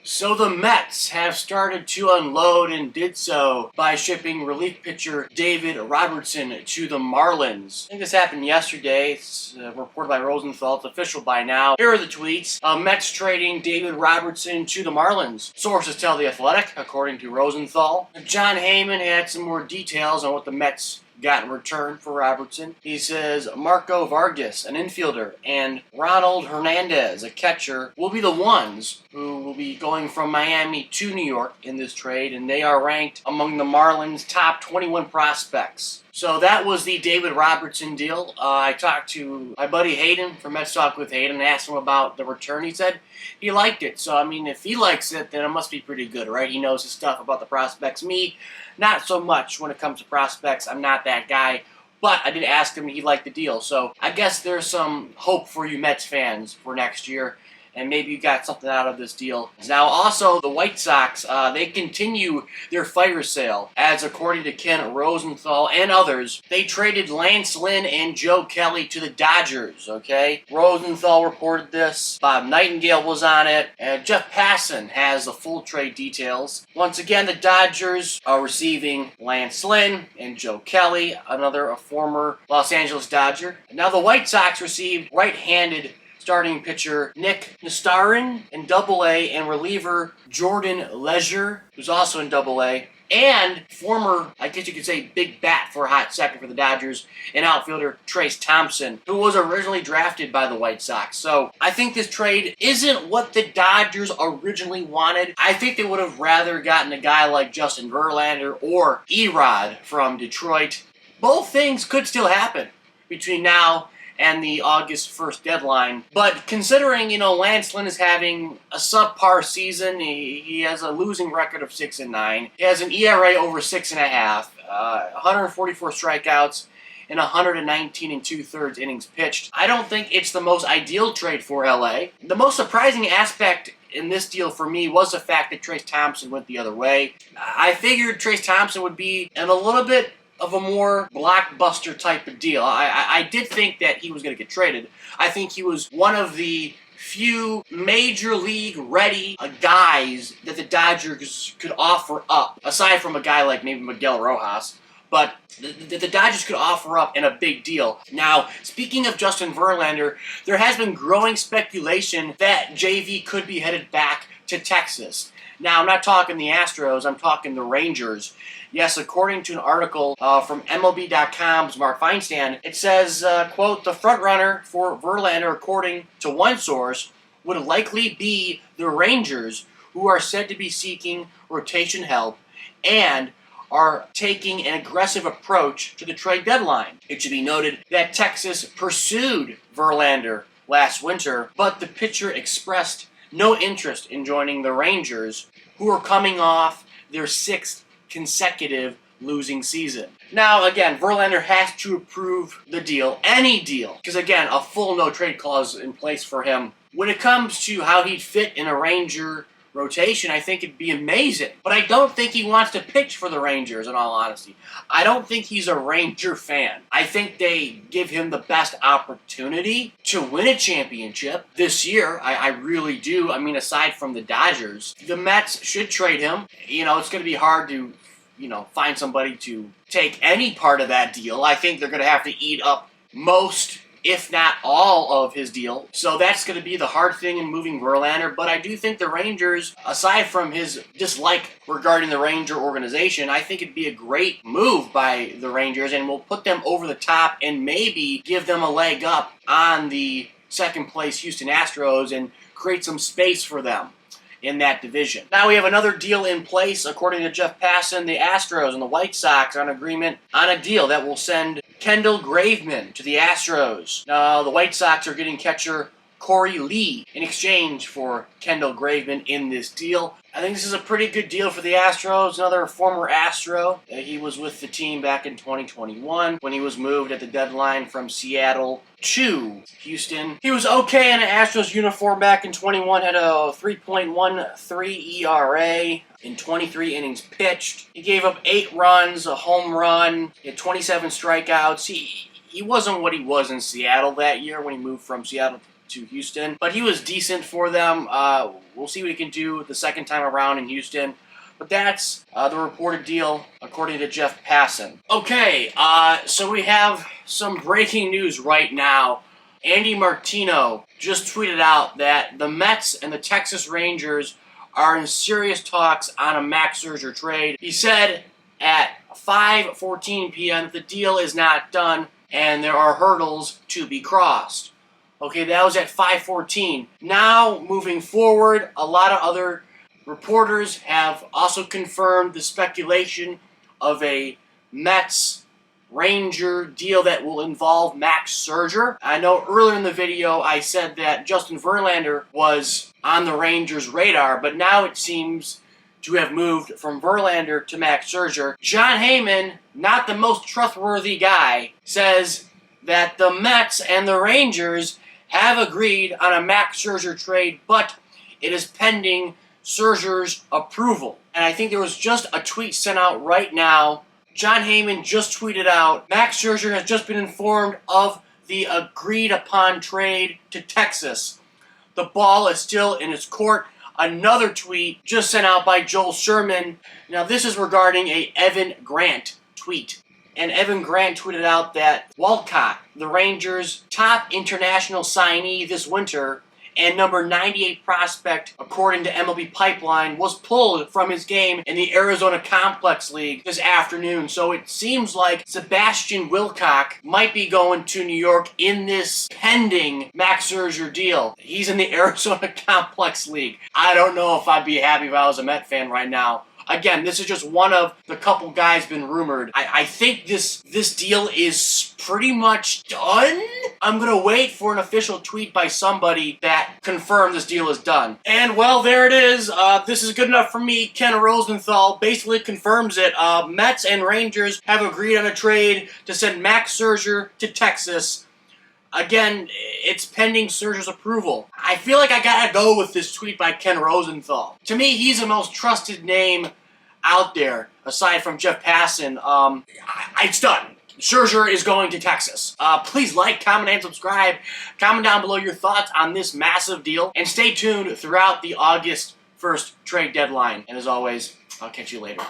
So the Mets have started to unload and did so by shipping relief pitcher David Robertson to the Marlins. I think this happened yesterday. It's reported by Rosenthal. It's official by now. Here are the tweets. Mets trading David Robertson to the Marlins. Sources tell The Athletic, according to Rosenthal. John Heyman had some more details on what the Mets got in return for Robertson. He says Marco Vargas, an infielder, and Ronald Hernandez, a catcher, will be the ones who will be going from Miami to New York in this trade, and they are ranked among the Marlins' top 21 prospects. So that was the David Robertson deal. I talked to my buddy Hayden from Mets Talk with Hayden and asked him about the return. He said he liked it. So, I mean, if he likes it, then it must be pretty good, right? He knows his stuff about the prospects. Me, not so much when it comes to prospects. I'm not that guy. But I did ask him, he liked the deal. So I guess there's some hope for you Mets fans for next year. And maybe you got something out of this deal. Now, also, the White Sox, they continue their fire sale. As according to Ken Rosenthal and others, they traded Lance Lynn and Joe Kelly to the Dodgers, okay? Rosenthal reported this. Bob Nightingale was on it. And Jeff Passan has the full trade details. Once again, the Dodgers are receiving Lance Lynn and Joe Kelly, a former Los Angeles Dodger. Now, the White Sox received right-handed starting pitcher Nick Nestarin in Double-A and reliever Jordan Leisure, who's also in Double-A, and former, I guess you could say, big bat for a hot second for the Dodgers, and outfielder Trace Thompson, who was originally drafted by the White Sox. So I think this trade isn't what the Dodgers originally wanted. I think they would have rather gotten a guy like Justin Verlander or Erod from Detroit. Both things could still happen between now and the August 1st deadline. But considering, Lance Lynn is having a subpar season, he has a losing record of 6-9. He has an ERA over 6.5, 144 strikeouts, and 119 2/3 innings pitched. I don't think it's the most ideal trade for LA. The most surprising aspect in this deal for me was the fact that Trace Thompson went the other way. I figured Trace Thompson would be in a little bit of a more blockbuster type of deal. I did think that he was going to get traded. I think he was one of the few major league ready guys that the Dodgers could offer up, aside from a guy like maybe Miguel Rojas. But the Dodgers could offer up in a big deal. Now, speaking of Justin Verlander, there has been growing speculation that JV could be headed back to Texas. Now, I'm not talking the Astros, I'm talking the Rangers. Yes, according to an article from MLB.com's Mark Feinsand, it says, quote, the frontrunner for Verlander, according to one source, would likely be the Rangers, who are said to be seeking rotation help and are taking an aggressive approach to the trade deadline. It should be noted that Texas pursued Verlander last winter, but the pitcher expressed no interest in joining the Rangers, who are coming off their sixth consecutive losing season. Now, again, Verlander has to approve the deal, any deal, because, again, a full no-trade clause in place for him. When it comes to how he'd fit in a Ranger rotation, I think it'd be amazing. But I don't think he wants to pitch for the Rangers, in all honesty. I don't think he's a Ranger fan. I think they give him the best opportunity to win a championship this year. I really do. I mean, aside from the Dodgers, the Mets should trade him. It's going to be hard to, find somebody to take any part of that deal. I think they're going to have to eat up most, if not all, of his deal. So that's going to be the hard thing in moving Verlander. But I do think the Rangers, aside from his dislike regarding the Ranger organization, I think it'd be a great move by the Rangers and will put them over the top and maybe give them a leg up on the second place Houston Astros and create some space for them in that division. Now we have another deal in place. According to Jeff Passan, the Astros and the White Sox are in agreement on a deal that will send Kendall Graveman to the Astros. Now the White Sox are getting catcher Corey Lee in exchange for Kendall Graveman in this deal. I think this is a pretty good deal for the Astros. Another former Astro. He was with the team back in 2021 when he was moved at the deadline from Seattle to Houston. He was okay in an Astros uniform back in 21, had a 3.13 ERA in 23 innings pitched. He gave up 8 runs, a home run, he had 27 strikeouts. He wasn't what he was in Seattle that year when he moved from Seattle to Houston. But he was decent for them. We'll see what he can do the second time around in Houston. But that's the reported deal, according to Jeff Passan. Okay, so we have some breaking news right now. Andy Martino just tweeted out that the Mets and the Texas Rangers are in serious talks on a Max Scherzer trade. He said at 5:14 p.m. the deal is not done and there are hurdles to be crossed. Okay, that was at 5:14. Now, moving forward, a lot of other reporters have also confirmed the speculation of a Mets-Ranger deal that will involve Max Scherzer. I know earlier in the video I said that Justin Verlander was on the Rangers' radar, but now it seems to have moved from Verlander to Max Scherzer. Jon Heyman, not the most trustworthy guy, says that the Mets and the Rangers have agreed on a Max Scherzer trade, but it is pending Scherzer's approval. And I think there was just a tweet sent out right now. Jon Heyman just tweeted out, Max Scherzer has just been informed of the agreed upon trade to Texas. The ball is still in its court. Another tweet just sent out by Joel Sherman. Now this is regarding a Evan Grant tweet. And Evan Grant tweeted out that Walcott, the Rangers' top international signee this winter, and number 98 prospect, according to MLB Pipeline, was pulled from his game in the Arizona Complex League this afternoon. So it seems like Sebastian Wilcock might be going to New York in this pending Max Scherzer deal. He's in the Arizona Complex League. I don't know if I'd be happy if I was a Met fan right now. Again, this is just one of the couple guys been rumored. I think this deal is pretty much done. I'm going to wait for an official tweet by somebody that confirmed this deal is done. And, well, there it is. This is good enough for me. Ken Rosenthal basically confirms it. Mets and Rangers have agreed on a trade to send Max Scherzer to Texas. Again, it's pending Scherzer's approval. I feel like I gotta go with this tweet by Ken Rosenthal. To me, he's the most trusted name out there, aside from Jeff Passan. It's done. Scherzer is going to Texas. Please like, comment, and subscribe. Comment down below your thoughts on this massive deal. And stay tuned throughout the August 1st trade deadline. And as always, I'll catch you later.